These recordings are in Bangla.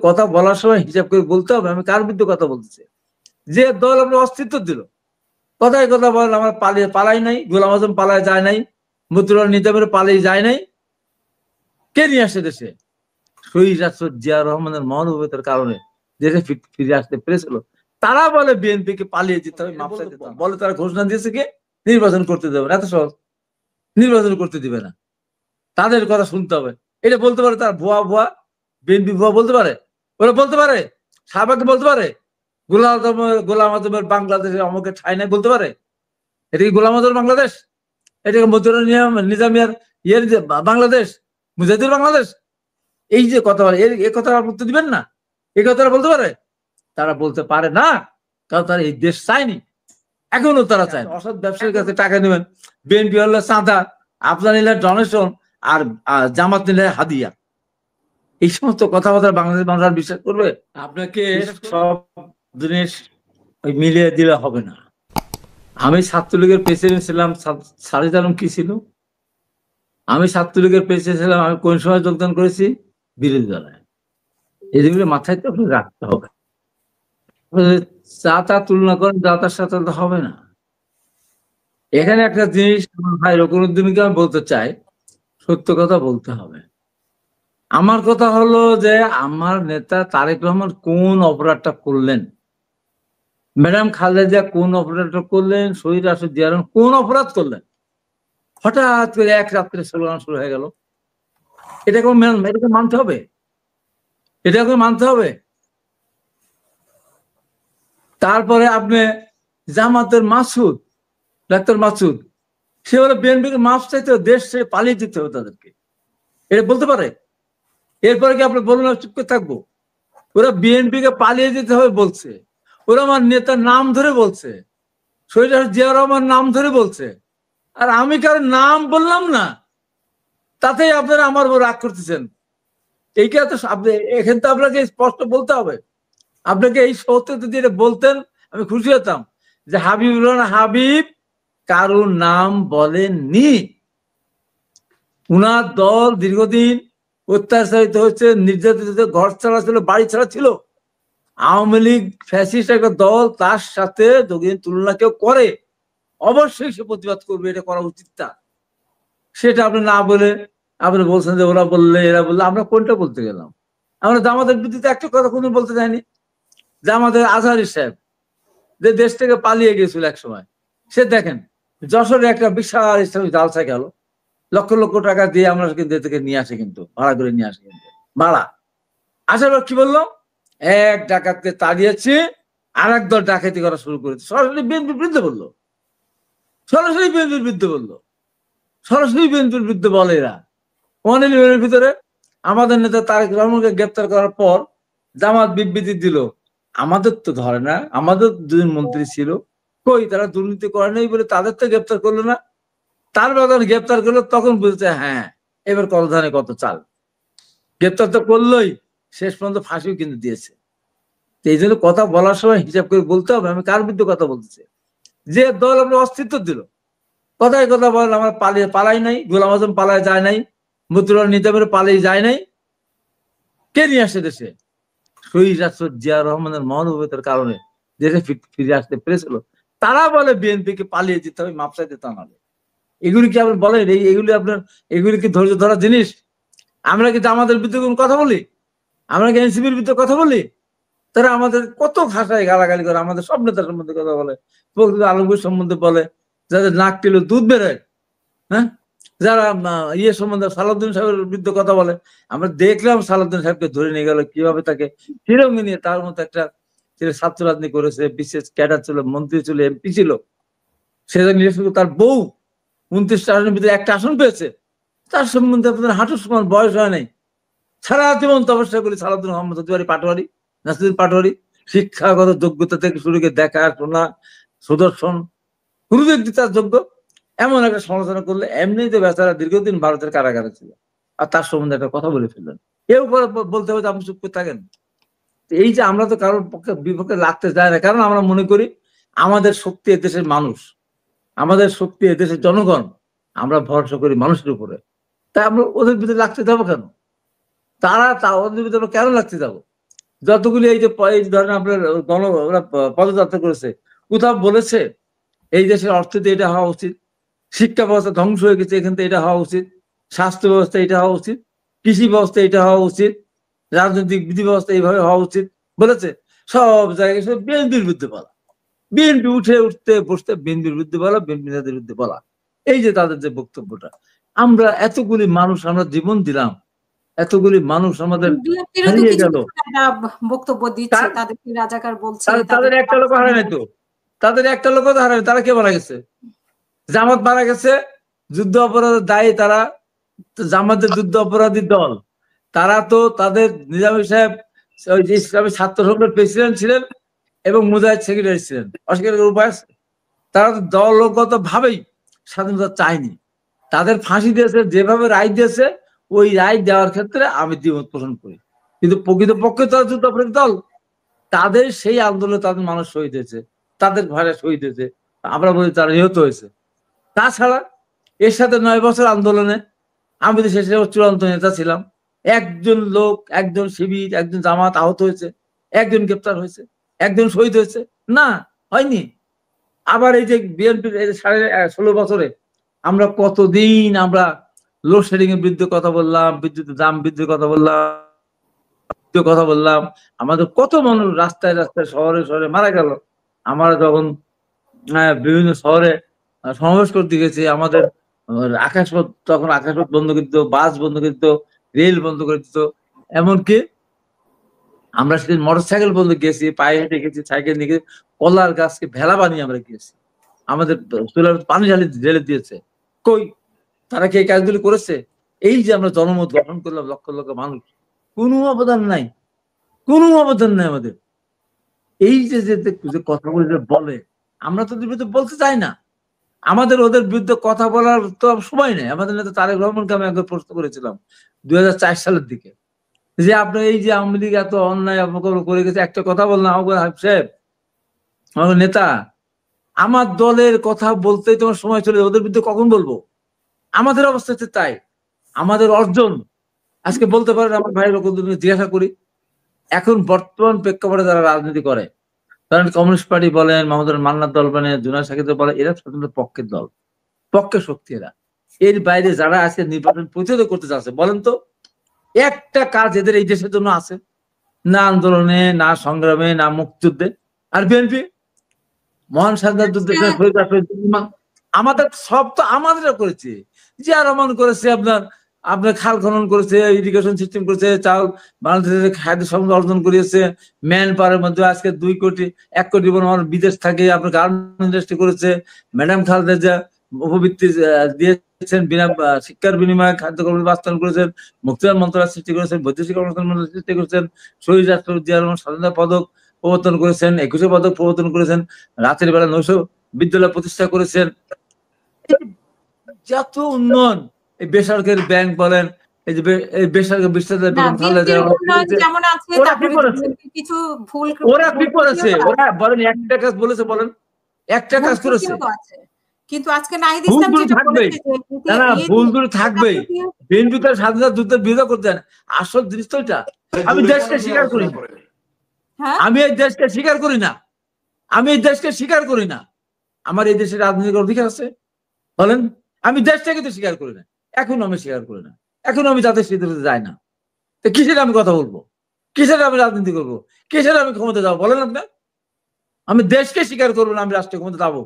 কথা বলার সময় হিসাব করে বলতে হবে আমি কার বিরুদ্ধে কথা বলতেছি। যে দল আপনার অস্তিত্ব দিল, কথায় কথা বলেন আমার পালাই নাই, গোলাম আজম পালায় যায় নাই, মতিউর নিজামের পালিয়ে যায় নাই, কে নিয়ে আসছে দেশে? শহীদ রাষ্ট্র জিয়া রহমানের মহানুভবতার কারণে দেশে ফিরে আসতে পেরেছিল। তারা বলে বিএনপি কে পালিয়ে যেতে হবে, বলে তারা ঘোষণা দিয়েছে কি নির্বাচন করতে দেবে না। এত সহজ, নির্বাচন করতে দিবে না, তাদের কথা শুনতে হবে। এটা বলতে পারে তার ভুয়া ভুয়া, বিএনপি ভুয়া বলতে পারে, ওরা বলতে পারে, শাহবাগকে বলতে পারে গোলাম আজমের বাংলাদেশে আমাকে ঠাই নাই বলতে পারে? এটা কি গোলাম আজমের বাংলাদেশ? এটা কি মতিউর নিজামিয়ার ইয়ের বাংলাদেশ, মুজাহিদুর বাংলাদেশ? এই যে কথা বলে এই কথা উত্তর দিবেন না, এই কথাটা বলতে পারে? তারা বলতে পারে না, কারণ তারা এই দেশ চায়নি, এখনো তারা চায়। অসৎ ব্যবসায়ীর কাছে টাকা নেবেন, বিএনপি হলে চাঁদা, আপনার নিলে ডোনেশন, আর জামাত নিলে হাদিয়া, এই সমস্ত কথাবার্তা বাংলাদেশ মানুষ আর বিশ্বাস করবে? আপনাকে সব জিনিস মিলিয়ে দিলে হবে না। আমি ছাত্রলীগের প্রেসিডেন্ট ছিলাম, সাজিদ আলম কি ছিল? আমি ছাত্রলীগের প্রেসিডেন্ট ছিলাম, আমি কোন সময় যোগদান করেছি? বিরোধী দলে। এই যেগুলো মাথায় তো রাখতে হবে। যা তা তুলনা করেন, যা তার সাথে তো হবে না। এখানে একটা জিনিস ভাই রকুনুদ্দিনকে আমি বলতে চাই, সত্য কথা বলতে হবে। আমার কথা হলো যে আমার নেতা তারেক রহমান কোন অপরাধটা করলেন, ম্যাডাম খালেদা কোন অপরাধটা করলেন, শহীদ রাষ্ট্র জিয়া রহমান কোন অপরাধ করলেন, হঠাৎ করে এক রাত্রে স্লোগান শুরু হয়ে গেল? এটাকে মানতে হবে, এটাকে মানতে হবে। তারপরে আপনি জামাতের মাসুদ, ডাক্তার মাসুদ, সে বলে বিএনপিকে মাফ চাইতে হবে, দেশ ছেড়ে পালিয়ে যেতে হবে তাদেরকে, এটা বলতে পারে? এরপরে কি আপনি বলুন চুপ করে থাকবো? ওরা বিএনপিকে পালিয়ে যেতে হবে বলছে, ওরা আমার নেতার নাম ধরে বলছে, শহীদ জিয়া রহমান নাম ধরে বলছে, আর আমি কারো নাম বললাম না, তাতেই আপনারা আমার উপর রাগ করতেছেন। এইটা তো এখানে তো আপনাকে স্পষ্ট বলতে হবে। আপনাকে এই সত্য যদি এটা বলতেন আমি খুশি হতাম যে হাবিবুর রহমান হাবিব কারোর নাম বলেননি, উনার দল দীর্ঘদিন অত্যাচারিত হচ্ছে, নির্যাতিত, ঘর ছাড়া ছিল, বাড়ি ছাড়া ছিল। আওয়ামী লীগ ফ্যাসিস্ট একটা দল, তার সাথে যদি তুলনা কেউ করে অবশ্যই সে প্রতিবাদ করবে, এটা করা উচিত। তা সেটা আপনি না বলে আপনি বলছেন যে ওরা বললে এরা বললে, আমরা কোনটা বলতে গেলাম? আমরা জামাতের বিরুদ্ধে একটা কথা কোনো বলতে চাইনি। জামাতের আজহারি সাহেব যে দেশ থেকে পালিয়ে গেছিল এক সময়, সে দেখেন যশোরে একটা বিশাল ইসলামিক জালসা গেল, লক্ষ লক্ষ টাকা দিয়ে আমরা কিন্তু থেকে নিয়ে আসি, কিন্তু ভাড়া করে নিয়ে আসি, কিন্তু ভাড়া আসার পর কি বললো, এক ডাকাতকে তাড়িয়েছে, আর এক দল ডাকাতি করা শুরু করেছে। সরাসরি বিএনপির বিরুদ্ধে বললো, সরাসরি বিএনপির বিরুদ্ধে বললো, সরাসরি বিএনপির বিরুদ্ধে বলে এরা। অনিলের ভিতরে আমাদের নেতা তারেক রহমানকে গ্রেপ্তার করার পর জামাত বিবৃতি দিল, আমাদের তো ধরে না, আমাদের দুজন মন্ত্রী ছিল, কই তারা দুর্নীতি করে নাই বলে তাদের তো গ্রেপ্তার করলো না। তার যখন গ্রেপ্তার করলো তখন বুঝতে হ্যাঁ এবার কত ধানে কত চাল, গ্রেপ্তার তো করলোই, শেষ পর্যন্ত ফাঁসিও কিন্তু দিয়েছে। এই জন্য কথা বলার সময় হিসাব করে বলতে হবে আমি কার বিরুদ্ধে কথা বলতেছি। যে দল আপনার অস্তিত্ব দিল, কথায় কথা বলেন আমার পালাই নাই, গোলাম আজম পালায় যায় নাই, মতিউর নিজামের পালিয়ে যায় নাই, কে নিয়ে আসছে দেশে? শহীদ রাষ্ট্র জিয়া রহমানের মহানুভবতার কারণে দেশে ফিরে আসতে পেরেছিল। তারা বলে বিএনপি কে পালিয়ে যেতে হবে, মাপ চাইতে তা নাহলে। এগুলি কি আপনি বলেন? এগুলি কি ধৈর্য ধরা জিনিস? আমরা কি আমাদের বিরুদ্ধে কোন কথা বলি? আমরা কি এনসিপির বিরুদ্ধে কথা বলি? তারা আমাদের কত ভাষায় গালাগালি করে, আমাদের সব নেতার সম্বন্ধে কথা বলে, ফখরুল আলমগীর সম্বন্ধে বলে, যাদের নাক টিলে দুধ বেরোয়, হ্যাঁ, যারা ইয়ে সম্বন্ধে সালাউদ্দিন সাহেবের বিরুদ্ধে কথা বলে। আমরা দেখলাম সালাউদ্দিন সাহেবকে ধরে নিয়ে গেল, কিভাবে তাকে ফিরঙ্গি নিয়ে, তার মতো একটা ছেলে ছাত্র রাজনীতি করেছে, বিশেষ ক্যাডার ছিল, মন্ত্রী ছিল, এমপি ছিল, সে তার বউ 29টা আসনের ভিতরে একটা আসন পেয়েছে, তার সম্বন্ধে আপনাদের হাঁটুর সমান বয়স হয় নাই, সারা জীবন তপস্যা করি সালাউদ্দিন মোহাম্মদ পাটোয়ারি, নাসিরুদ্দিন পাটোয়ারি, শিক্ষাগত যোগ্যতা থেকে শুরু করে দেখা শোনা সুদর্শন গুরুদের তার যোগ্য, এমন একটা সমালোচনা করলে এমনিতে বেচারা দীর্ঘদিন ভারতের কারাগারে ছিল, আর তার সম্বন্ধে একটা কথা বলে ফেললেন, এর উপরে বলতে হবে আপনি চুপ করে থাকেন। এই যে আমরা তো কারোর পক্ষে বিপক্ষে লাগতে চাই না, কারণ আমরা মনে করি আমাদের শক্তি এদেশের মানুষ, আমাদের শক্তি এদেশের জনগণ, আমরা ভরসা করি মানুষের উপরে, তাই আমরা ওদের ভিতরে লাগতে যাবো কেন? ওদের ভিতরে কেন লাগতে যাবো? যতগুলি এই যে ধরেন আপনার ওরা পদযাত্রা করেছে, কোথাও বলেছে এই দেশের অর্থনীতি এটা হওয়া উচিত, শিক্ষা ব্যবস্থা ধ্বংস হয়ে গেছে এখান থেকে এটা হওয়া উচিত, স্বাস্থ্য ব্যবস্থা এটা হওয়া উচিত, কৃষি ব্যবস্থা এটা হওয়া উচিত, রাজনৈতিক বিধি ব্যবস্থা এইভাবে হওয়া উচিত বলেছে? সব জায়গায় সব বিএনপির বিরুদ্ধে বলা, বিএনপি উঠতে বসতে বিএনপির বিরুদ্ধে বলা, বিএনপি নেতাদের বিরুদ্ধে বলা, এই যে তাদের যে বক্তব্যটা। আমরা এতগুলি মানুষ আমরা জীবন দিলাম, এতগুলি মানুষ আমাদের হারিয়ে গেল, বক্তব্য দিচ্ছে, তাদেরকে রাজাকার বলছে, তাদের একটা লোক হারায় তো, তাদের একটা লোক তো হারায়, তারা কে মারা গেছে? জামাত মারা গেছে, যুদ্ধ অপরাধের দায়ী তারা, জামাতের যুদ্ধ অপরাধী দল, তারা তো তাদের নিজামী সাহেব ওই যে ইসলামী ছাত্র সংঘের প্রেসিডেন্ট ছিলেন এবং মুজাহিদ সেক্রেটারি ছিলেন, অস্বীকার করার উপায় আছে? তারা তো দলগত ভাবেই স্বাধীনতা চায়নি, তাদের ফাঁসি দিয়েছে, যেভাবে রায় দিয়েছে ওই রায় দেওয়ার ক্ষেত্রে আমি দ্বিমত পোষণ করি, কিন্তু প্রকৃতপক্ষে তারা যুদ্ধ অপরাধী দল, তাদের সেই আন্দোলনে তাদের মানুষ শহীদ হয়েছে, তাদের ভাষায় শহীদ হয়েছে, আমরা বলি তারা নিহত হয়েছে। তাছাড়া এর সাথে 9 বছর আন্দোলনে আমি তো শেষে চূড়ান্ত নেতা ছিলাম, একজন লোক, একজন শিবির, একজন জামাত আহত হয়েছে, একজন গ্রেপ্তার হয়েছে, একজন শহীদ হয়েছে? না, হয়নি। আবার এই যে বিএনপির 16.5 বছরে আমরা কতদিন আমরা লোডশেডিং এর বিরুদ্ধে কথা বললাম, বিদ্যুতের দাম বৃদ্ধির কথা বললাম, আমাদের কত মানুষ রাস্তায় রাস্তায় শহরে শহরে মারা গেল। আমরা যখন বিভিন্ন শহরে সমাবেশ করতে গেছি, আমাদের আকাশপথ, তখন আকাশপথ বন্ধ করে দিত, বাস বন্ধ করে দিত, রেল বন্ধ করে দিত, এমনকি আমরা সেদিন মোটরসাইকেল বন্ধ গেছি, পায়ে হেঁটে গেছি, সাইকেল নিয়ে গেছি, কলার গাছকে ভেলা বানিয়ে আমরা গিয়েছি, আমাদের চুলার পানি ঢেলে দিয়েছে। কই, তারা কি এই কাজগুলি করেছে? এই যে আমরা জনমত গঠন করলাম লক্ষ লক্ষ মানুষ, কোনো অবদান নাই, কোনো অবদান নাই আমাদের। এই যে কথাগুলো যে বলে, আমরা তো বিরুদ্ধে বলতে চাই না, আমাদের ওদের বিরুদ্ধে কথা বলার তো সময় নেই। আমাদের নেতা তারেক রহমানকে আমি একবার প্রশ্ন করেছিলাম 2004 সালের দিকে, যে আপনার এই যে আওয়ামী লীগ এত অন্যায় অপকর্ম করে গেছে, একটা কথা বললাম, হাবিব সাহেব, আমার নেতা, আমার দলের কথা বলতেই তোমার সময় চলে যায়, ওদের বিরুদ্ধে কখন বলবো? আমাদের অবস্থা হচ্ছে তাই, আমাদের অর্জন আজকে বলতে পারেন। আমার ভাইয়ের লোক জিজ্ঞাসা করি, এখন বর্তমান প্রেক্ষাপটে যারা রাজনীতি করে, কারণ কমিউনিস্ট পার্টি বলেন, মোহাম্মদ মান্নার দল বলেন, জুনায়দ সাকিব বলেন, এরা স্বতন্ত্র পক্ষের দল, পক্ষের শক্তি এরা। এর বাইরে যারা আছে নির্বাচন প্রতিহত করতে চাচ্ছে, বলেন তো একটা কাজ এদের এই দেশের জন্য আছে? না আন্দোলনে, না সংগ্রামে, না মুক্তিযুদ্ধে। আর বিএনপি মহান স্বাধীনতা যুদ্ধে আমাদের সব তো আমাদের করেছে, জিয়া রহমান করেছে, আপনার আপনার খাল খনন করেছে, ইরিগেশন সিস্টেম করেছে, চাল বাংলাদেশের খাদ্য সম্পদ অর্জন করিয়েছে, ম্যান পাওয়ারের মধ্যে আজকে 1 কোটি মানুষ বিদেশ থাকে, আপনার গার্মেন্ট ইন্ডাস্ট্রি করেছে, ম্যাডাম খালেদা জিয়া উপবৃত্তি দিয়েছেন, বিনা শিক্ষার বিনিময়ে খাদ্য কর্ম বাস্তবায়ন করেছেন, মুক্তিযুদ্ধ মন্ত্রণালয় সৃষ্টি করেছেন, বৈদেশিক মন্ত্রণালয় সৃষ্টি করেছেন, শহীদ রাষ্ট্র জিয়া রহমান স্বাধীনতা পদক প্রবর্তন করেছেন, 21শে পদক প্রবর্তন করেছেন, রাতের বেলা 900 বিদ্যালয় প্রতিষ্ঠা করেছেন। যত উন্নয়ন, এই বেসরকারি ব্যাংক বলেন, এই যে বেসরকারি বিশ্ববিদ্যালয়, ওরা কি করেছে? ওরা বলেন একটা কাজ বলেছে, বলেন একটা কাজ করেছে? কিন্তু আজকে নাহিদ ইসলাম যেটা বলেছে, না ভুল দূর থাকবেই, বিএনপি তার স্বাধীনতা যুদ্ধের বিরোধিতা করতেন, আসল দৃশ্য তো এটা। আমি দেশকে স্বীকার করি, আমি এই দেশকে স্বীকার করি না, আমি এই দেশকে স্বীকার করি না। আমার এই দেশের রাজনৈতিক অধিকার আছে, বলেন? আমি দেশটাকে তো স্বীকার করি না, এখনো আমি স্বীকার করি না, এখনো আমি তাদের সিদ্ধান্তে যাই না। তো কিসের আমি কথা বলবো, কিসের আমি রাজনীতি করবো, কিসের আমি ক্ষমতা যাবো? বলেন আপনার। আমি দেশকে স্বীকার করবো না, আমি রাষ্ট্রীয় ক্ষমতা যাবো?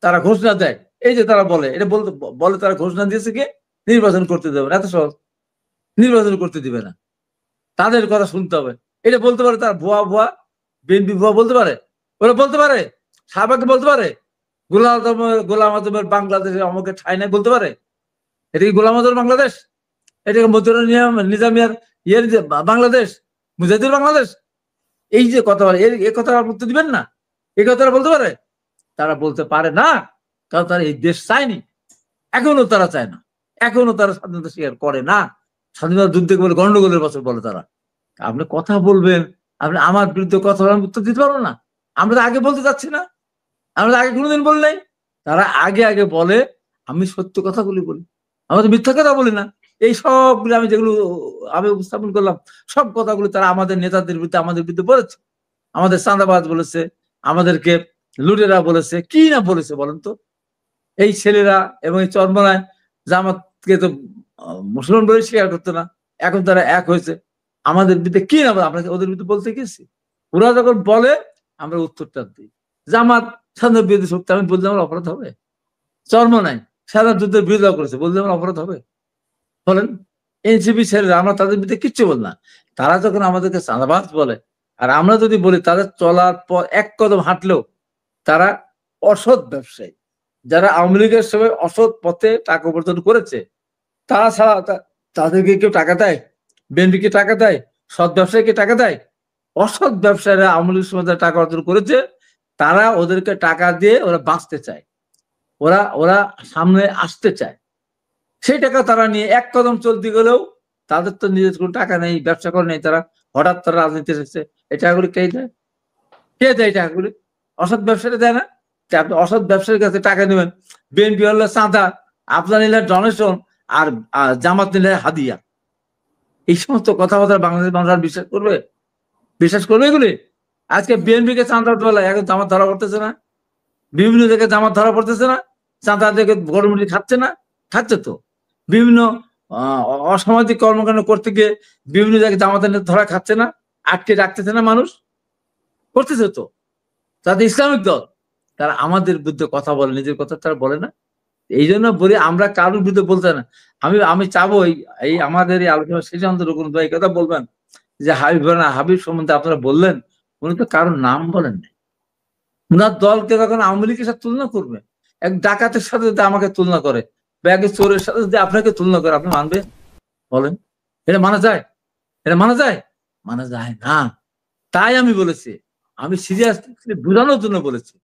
তারা ঘোষণা দেয়, এই যে তারা বলে, এটা বলে তারা ঘোষণা দিয়েছে কি নির্বাচন করতে দেবে না, এত সহজ নির্বাচন করতে দিবে না, তাদের কথা শুনতে হবে। এটা বলতে পারে তারা ভুয়া ভুয়া, বিএনপি ভুয়া বলতে পারে, ওরা বলতে পারে, শাহবাগকে বলতে পারে, গোলাম আজমের বাংলাদেশে আমাকে ঠাই নাই বলতে পারে? এটা কি গোলাম আজমের বাংলাদেশ? এটা কি মতিউর নিজামিয়ার বাংলাদেশ, মুজাহিদুর বাংলাদেশ? এই যে কথা বলে, এই কথা উত্তর দিবেন না? এই কথাটা বলতে পারে? তারা বলতে পারে না, কারণ তারা এই দেশ চায়নি, এখনো তারা চায় না, এখনো তারা স্বাধীনতা স্বীকার করে না। স্বাধীনতা যুদ্ধে বলে গন্ডগোলের বছর বলে তারা। আপনি কথা বলবেন, আপনি আমার বিরুদ্ধে কথা বলেন, উত্তর দিতে পারবো না? আমরা আগে বলতে চাচ্ছি না, আমরা আগে কোনোদিন বলি নাই। তারা আগে আগে বলে, আমি সত্য কথাগুলি বলি, আমরা তো মিথ্যা কথা বলি না। এই সবগুলো আমি যেগুলো আমি উপস্থাপন করলাম, সব কথাগুলো তারা আমাদের নেতাদের বিরুদ্ধে, আমাদের বিরুদ্ধে বলেছে। আমাদের চাঁদাবাজ বলেছে, আমাদেরকে লুটেরা বলেছে, কি না বলেছে বলেন তো। এই ছেলেরা এবং এই চরমনায় জামাতকে তো মুসলমান বলে স্বীকার করতো না, এখন তারা এক হয়েছে। আমাদের বিরুদ্ধে কি না আপনাকে ওদের বিরুদ্ধে বলতে গেছি? ওরা যখন বলে আমরা উত্তরটা দিই। জামাত স্বাধীনতার বিরোধী শক্তি, আমি বললে আমার অপরাধ হবে? চরমনায় স্বাধীনতা যুদ্ধের বিরোধিতা করেছে, বললে আমার অপরাধ হবে? বলেন। এনসিপি ছেলেরা, আমরা তাদের বিরুদ্ধে কিচ্ছু বল না। তারা যখন আমাদেরকে চাঁদাবাজ বলে, আর আমরা যদি বলি তাদের চলার পর এক কদম হাঁটলেও তারা অসৎ ব্যবসায়ী, যারা আওয়ামী লীগের সময় অসৎ পথে টাকা উপার্জন করেছে, তারা ছাড়া তাদেরকে কেউ টাকা দেয়? বিএনপিকে টাকা দেয়? সৎ ব্যবসায়ীকে টাকা দেয়? অসৎ ব্যবসায়ীরা আওয়ামী লীগের সময় যারা টাকা অর্জন করেছে, তারা ওদেরকে টাকা দিয়ে ওরা বাঁচতে চায়, ওরা ওরা সামনে আসতে চায়। সেই টাকা তারা নিয়ে এক কদম চলতে গেলেও তাদের তো নিজের কোনো টাকা নেই, ব্যবসা করে নেই, তারা হঠাৎ তারা রাজনীতি এসেছে। এই টাকাগুলি কে দেয়? কে দেয় টাকাগুলি? অসৎ ব্যবসায়ীরা দেয় না? আপনি অসৎ ব্যবসায়ীর কাছে টাকা নেবেন, বিএনপি হলে চাঁদা, আপনার নিলে ডোনেশন, আর জামাত নিলে হাদিয়া। এই সমস্ত কথাবার্তা বাংলাদেশের মানুষ আর বিশ্বাস করবে? বিশ্বাস করবে এগুলি? আজকে বিএনপি কে চাঁদা বলা, এখন জামাত ধরা পড়তেছে না? বিভিন্ন জায়গায় জামাত ধরা পড়তেছে না? চাঁদা থেকে গরমুটি খাচ্ছে না? খাচ্ছে তো। বিভিন্ন অসামাজিক কর্মকাণ্ড করতে গিয়ে বিভিন্ন জায়গায় জামাতের নেতা ধরা খাচ্ছে না? আটকে রাখতেছে না মানুষ? করতেছে তো। তাদের ইসলামিক দল, তারা আমাদের বিরুদ্ধে কথা বলে, নিজের কথা তারা বলে না। এই জন্য বলি আমরা কারোর বিরুদ্ধে বলতে না। আমি চাবো এই আমাদের এই আলোচনা শেষে অন্তত কোন ভাই কথা বলবেন যে হাবিব সম্বন্ধে আপনারা বললেন, উনি তো কারোর নাম বলেন না। উনার দলকে যখন আওয়ামী লীগের সাথে তুলনা করবে, এক ডাকাতের সাথে যদি আমাকে তুলনা করে, বা এক চোরের সাথে যদি আপনাকে তুলনা করে, আপনি মানবেন? বলেন, এটা মানা যায়? এটা মানা যায়? মানা যায় না। তাই আমি বলেছি, আমি সিরিয়াসলি বোঝানোর জন্য বলেছি।